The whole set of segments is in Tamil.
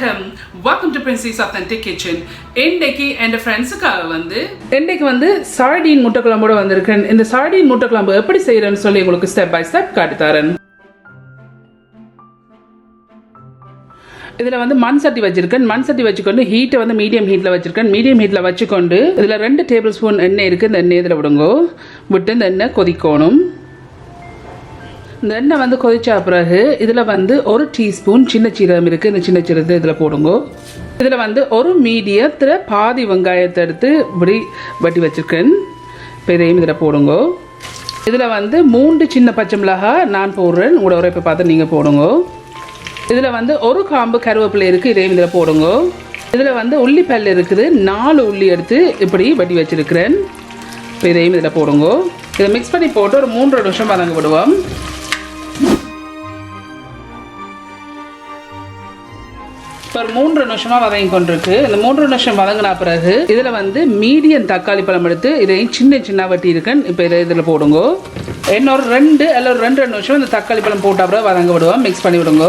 Welcome to Princy's Authentic Kitchen. இன்னைக்கு என் ஃப்ரெண்ட்ஸுக்காக வந்து சார்டின் முட்டை குழம்போட வந்திருக்கேன். இந்த சார்டின் முட்டை குழம்பு எப்படி செய்யறேன்னு சொல்லி உங்களுக்கு ஸ்டெப் பை ஸ்டெப் காட்டி தரேன். இதில் வந்து மண் சட்டி வச்சிருக்கேன். மண் சட்டி வச்சுக்கொண்டு ஹீட்டை வந்து மீடியம் ஹீட்டில் வச்சிருக்கேன். மீடியம் ஹீட்டில் வச்சுக்கொண்டு இதில் 2 டேபிள் ஸ்பூன் எண்ணெய் இருக்குது. இந்த எண்ணெய் இதில் விடுங்க. விட்டு இந்த எண்ணெய் கொதிக்கணும். இந்த எண்ணெய் வந்து கொதிச்ச பிறகு இதில் வந்து 1 டீஸ்பூன் சின்ன சீரகம் இருக்குது. இந்த சின்ன சீரகத்தை இதில் போடுங்க. இதில் வந்து ஒரு மீடியத்தில் பாதி வெங்காயத்தை எடுத்து இப்படி வட்டி வச்சுருக்கேன். இப்போ இதையும் இதில் போடுங்க. இதில் வந்து 3 சின்ன பச்சை மிளகாய் நான் போடுறேன். உங்களோட உரைப்பை பார்த்து நீங்கள் போடுங்க. இதில் வந்து 1 காம்பு கருவேப்பிலை இருக்குது. இதையும் இதில் போடுங்க. இதில் வந்து உள்ளிப்பல் இருக்குது. 4 உள்ளி எடுத்து இப்படி வட்டி வச்சுருக்கிறேன். இப்போ இதையும் இதில் போடுங்க. இதை மிக்ஸ் பண்ணி போட்டு ஒரு 3 நிமிஷம் வதங்க விடுவோம். இப்போ 3 நிமிஷமாக வதங்கி கொண்டிருக்கு. இந்த 3 நிமிஷம் வதங்கினா பிறகு இதில் வந்து மீடியம் தக்காளி பழம் எடுத்து இதையும் சின்ன வட்டி இருக்கேன். இப்போ இதில் போடுங்க. இன்னொரு 2 அல்ல 2 நிமிஷம் இந்த தக்காளி பழம் போட்ட அப்புறம் வதங்க விடுவோம். மிக்ஸ் பண்ணி விடுங்க.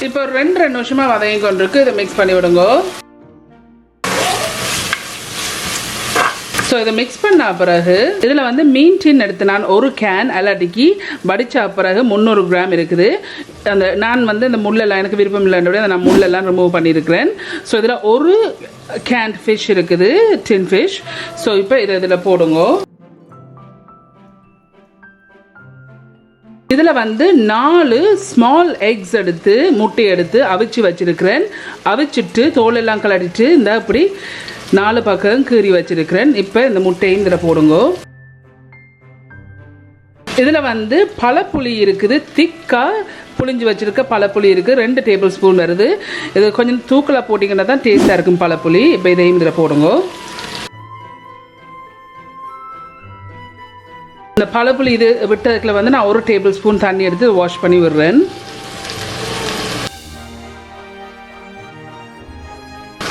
இப்போ 2 நிமிஷமாக வதங்கி கொண்டிருக்கு. இதை மிக்ஸ் பண்ணி விடுங்க. ஸோ இதை மிக்ஸ் பண்ண பிறகு இதில் வந்து மீன் டின் எடுத்து நான் 1 கேன் அல்லாட்டிக்கு வடிச்ச பிறகு 300 கிராம் இருக்குது. அந்த நான் வந்து இந்த முள்ளெல்லாம் எனக்கு விருப்பம் இல்லைன்றபடி நான் முள்ளெல்லாம் ரிமூவ் பண்ணியிருக்கிறேன். ஸோ இதில் 1 கேன் ஃபிஷ் இருக்குது, டின் ஃபிஷ். ஸோ இப்போ இதில் போடுங்க. இதில் வந்து 4 ஸ்மால் எக்ஸ் எடுத்து முட்டை எடுத்து அவிச்சு வச்சிருக்கிறேன். அவிச்சிட்டு தோலெல்லாம் கலட்டிட்டு இந்த இப்படி 4 பக்கம் கீறி வச்சிருக்கிறேன். இப்போ இந்த முட்டையும் இதில் போடுங்க. இதில் வந்து பழப்புளி இருக்குது. திக்காக புளிஞ்சு வச்சிருக்க பழப்புளி இருக்குது. 2 டேபிள் ஸ்பூன் வருது. இது கொஞ்சம் தூக்கலாக போட்டிங்கன்னா தான் டேஸ்ட்டாக இருக்கும் பழப்புளி. இப்போ இதையும் இதில் போடுங்க. இந்த பழப்புளி இது விட்டதுக்குள்ள வந்து நான் 1 டேபிள் ஸ்பூன் தண்ணி எடுத்து வாஷ் பண்ணி விடுறேன்.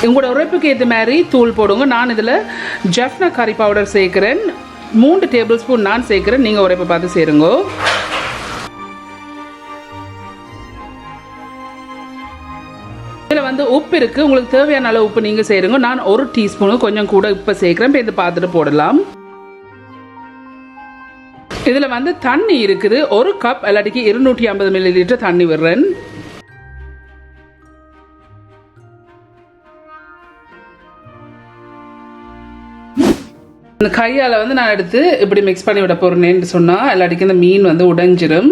உங்களோட உரைப்புக்கு ஏற்ற மாதிரி தூள் போடுங்க. நான் இதில் ஜஃப்னா கறி பவுடர் சேர்க்குறேன். 3 டேபிள் ஸ்பூன் நான் சேர்க்குறேன். நீங்கள் உரைப்பை பார்த்து சேருங்க. இதில் வந்து உப்பு இருக்குது. உங்களுக்கு தேவையான அளவு உப்பு நீங்கள் சேருங்க. நான் 1 டீஸ்பூனு கொஞ்சம் கூட உப்பு சேர்க்குறேன். இப்போ இதை பார்த்துட்டு போடலாம். இதில் வந்து தண்ணி இருக்குது. 1 கப் இல்லாட்டிக்கு 250 மில்லிலிட்டர் தண்ணி விடுறேன். இந்த கையால் வந்து நான் எடுத்து இப்படி மிக்ஸ் பண்ணி விட போகிறேன்னு சொன்னால் இல்லாட்டிக்கு இந்த மீன் வந்து உடைஞ்சிரும்.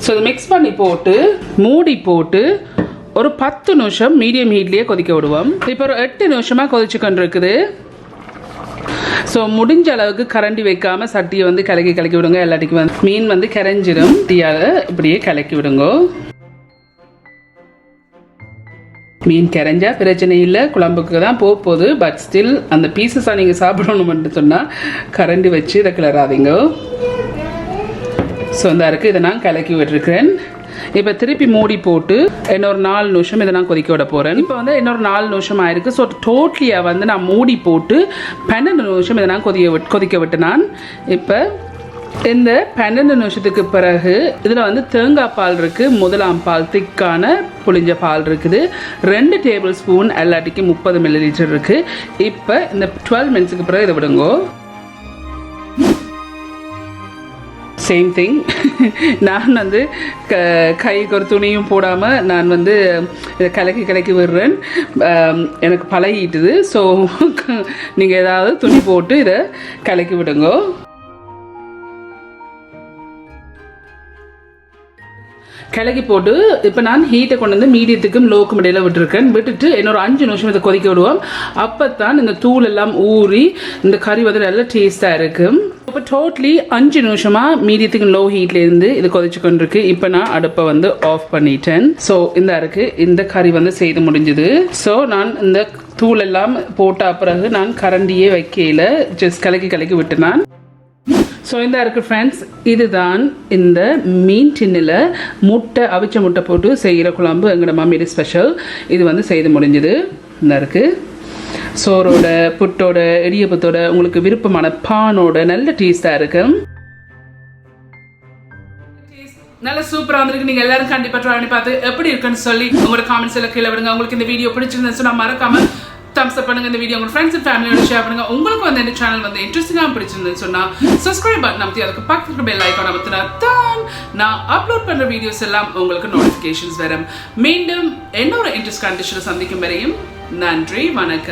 ஸோ இதை மிக்ஸ் பண்ணி போட்டு மூடி போட்டு ஒரு 10 நிமிஷம் மீடியம் ஹீட்லேயே கொதிக்க விடுவோம். இப்போ ஒரு 8 நிமிஷமாக கொதிச்சு கொண்டு இருக்குது. ஸோ முடிஞ்ச அளவுக்கு கரண்டி வைக்காமல் சட்டியை வந்து கலக்கி விடுங்க. எல்லாத்துக்கும் வந்து மீன் வந்து கரைஞ்சிடும். டீயால் இப்படியே கலக்கி விடுங்க. மீன் கரைஞ்சா பிரச்சனை இல்லை, குழம்புக்கு தான் போகுது. பட் ஸ்டில் அந்த பீசஸாக நீங்கள் சாப்பிடணும்னு சொன்னால் கரண்டி வச்சு இதை கிளறாதீங்க. ஸோ இந்த இருக்குது. இதை நான் கலக்கி விட்டுருக்கிறேன். இப்போ திருப்பி மூடி போட்டு இன்னொரு 4 நிமிஷம் இதை நான் கொதிக்க விட போகிறேன். இப்போ வந்து இன்னொரு 4 நிமிஷம் ஆயிருக்கு. ஸோ டோட்டலியாக வந்து நான் மூடி போட்டு 12 நிமிஷம் இதை நான் கொதிக்க விட்டு நான் இப்போ இந்த 12 நிமிஷத்துக்கு பிறகு இதில் வந்து தேங்காய் பால் இருக்குது. முதலாம் பால் திக்கான புளிஞ்ச பால் இருக்குது. 2 டேபிள் ஸ்பூன் எல்லாட்டிக்கு 30 மில்லிலிட்டர் இருக்குது. இப்போ இந்த 12 மினிட்ஸுக்கு பிறகு இதை விடுங்க. Same thing. நான் வந்து கைக்கு ஒரு துணியும் போடாமல் நான் வந்து இதை கலக்கி விடுறேன். எனக்கு பழகிட்டுது. ஸோ நீங்கள் ஏதாவது துணி போட்டு இதை கலக்கி விடுங்க. கிளக்கி போட்டு இப்போ நான் ஹீட்டை கொண்டு வந்து மீடியத்துக்கும் லோக்கும் இடையில விட்டுருக்கேன். விட்டுட்டு இன்னொரு 5 நிமிஷம் இதை கொதிக்க விடுவோம். அப்போ தான் இந்த தூள் எல்லாம் ஊறி இந்த கறி வந்து நல்லா டேஸ்ட்டாக இருக்கும். இப்போ டோட்டலி 5 நிமிஷமாக மீடியத்துக்கு லோ ஹீட்லேருந்து இது கொதிச்சு கொண்டிருக்கு. இப்போ நான் அடுப்பை வந்து ஆஃப் பண்ணிட்டேன். ஸோ இந்த கறி வந்து செய்து முடிஞ்சுது. ஸோ நான் இந்த தூள் எல்லாம் போட்ட பிறகு நான் கரண்டியே வைக்கையில் ஜஸ்ட் கலக்கி விட்டு நான் ஸோ இந்த இருக்குது ஃப்ரெண்ட்ஸ். இதுதான் இந்த மீன் டின்னில் அவிச்ச முட்டை போட்டு செய்கிற குழம்பு எங்களோட மம்மியோட ஸ்பெஷல். இது வந்து செய்து முடிஞ்சுது. இந்த இருக்குது. சோறோட, புட்டோட, இடியப்பத்தோட, உங்களுக்கு விருப்பமான பானோட நல்ல டேஸ்ட்டாக இருக்கும். நல்ல சூப்பராக வந்திருக்கு. நீங்கள் எல்லாரும் கண்டிப்பாக ட்ரை பண்ணி பார்த்து எப்படி இருக்குன்னு சொல்லி உங்களோட காமெண்ட்ஸ் எல்லாம் கீழே விடுங்க. உங்களுக்கு இந்த வீடியோ பிடிச்சிருந்தேன்னு சொன்னால் மறக்காமல் தம்ஸ் அப் பண்ணுங்க. இந்த வீடியோ உங்கள் ஃப்ரெண்ட்ஸ் அண்ட் ஃபேமிலியோட ஷேர் பண்ணுங்க. உங்களுக்கு வந்து இந்த சேனல் வந்து இன்ட்ரெஸ்டிங்காக பிடிச்சிருந்தேன்னு சொன்னால் சப்ஸ்கிரைப் பட்டன் அமைத்தி அதுக்கு பக்கத்துக்கு பெல் ஐக்கான் அமைத்தினா தான் நான் அப்லோட் பண்ணுற வீடியோஸ் எல்லாம் உங்களுக்கு நோட்டிஃபிகேஷன்ஸ் வரும். மீண்டும் இன்னொரு இன்ட்ரெஸ்ட் கண்டிஷனை சந்திக்கும் வரையும் நன்றி, வணக்கம்.